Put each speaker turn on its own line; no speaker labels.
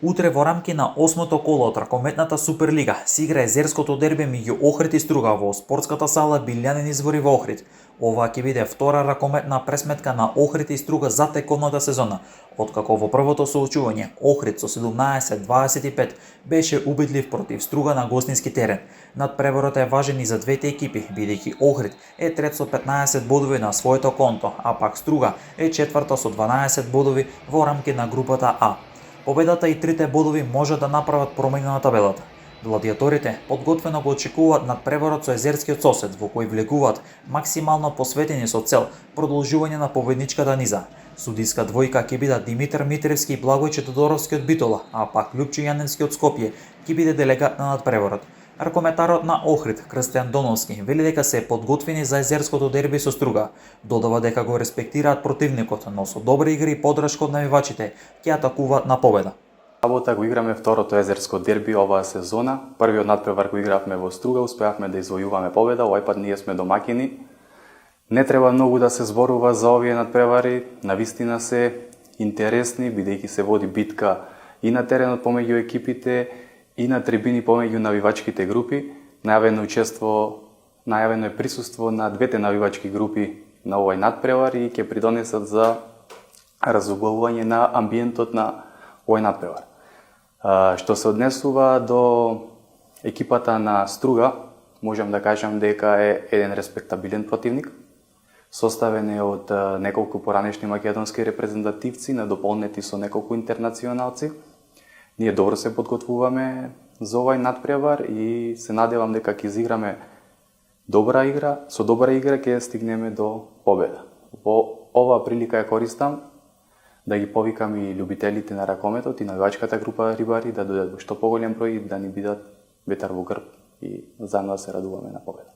Утре во рамки на 8-то коло од ракометната Суперлига се игра езерското дерби меѓу Охрид и Струга во спортската сала Билјанин извори во Охрид. Ова ќе биде втора ракометна пресметка на Охрид и Струга за теконата сезона, откако во првото соочување Охрид со 17-25 беше убедлив против Струга на гостински терен. Надпреборот е важен и за двете екипи, бидејќи Охрид е трет со 15 бодови на своето конто, а пак Струга е четврта со 12 бодови во рамки на групата А. Победата и трите бодови може да направат промени на табелата. Гладиаторите подготвено го очекуваат надпреборот со езерскиот сосед, во кој влегуваат максимално посветени со цел продолжување на победничката низа. Судиска двојка ќе бидат Димитар Митревски и Благојче Тодоровски од Битола, а пак Љупчо Јаневски од Скопје ќе биде делегат на надпреборот. Ракометарот на Охрид, Крстијан Доновски, вели дека се подготвени за езерското дерби со Струга. Додава дека го респектираат противникот, но со добра игра и подршка од навивачите ќе атакуваат на победа.
Работа го играме второто езерско дерби оваа сезона. Првиот надпревар го игравме во Струга, успеавме да извојуваме победа, овој пат ние сме домакини. Не треба многу да се зборува за овие надпревари, навистина се интересни, бидејќи се води битка и на теренот помеѓу екипите, и на трибини помеѓу навивачките групи. Најавено е присуство на двете навивачки групи на овој надпревар и ќе придонесат за разуглавување на амбиентот на овој надпревар. Што се однесува до екипата на Струга, можам да кажам дека е еден респектабилен противник. Составен е од неколку поранешни македонски репрезентативци, надополнети со неколку интернационалци. Ние добро се подготвуваме за овој надпревар и се надевам дека ќе изиграме добра игра, со добра игра ќе стигнеме до победа. Во оваа прилика ја користам да ги повикам и љубителите на ракометот и навивачката група рибари да дојдат во што поголем број и да ни бидат ветар во грб и заедно да се радуваме на победа.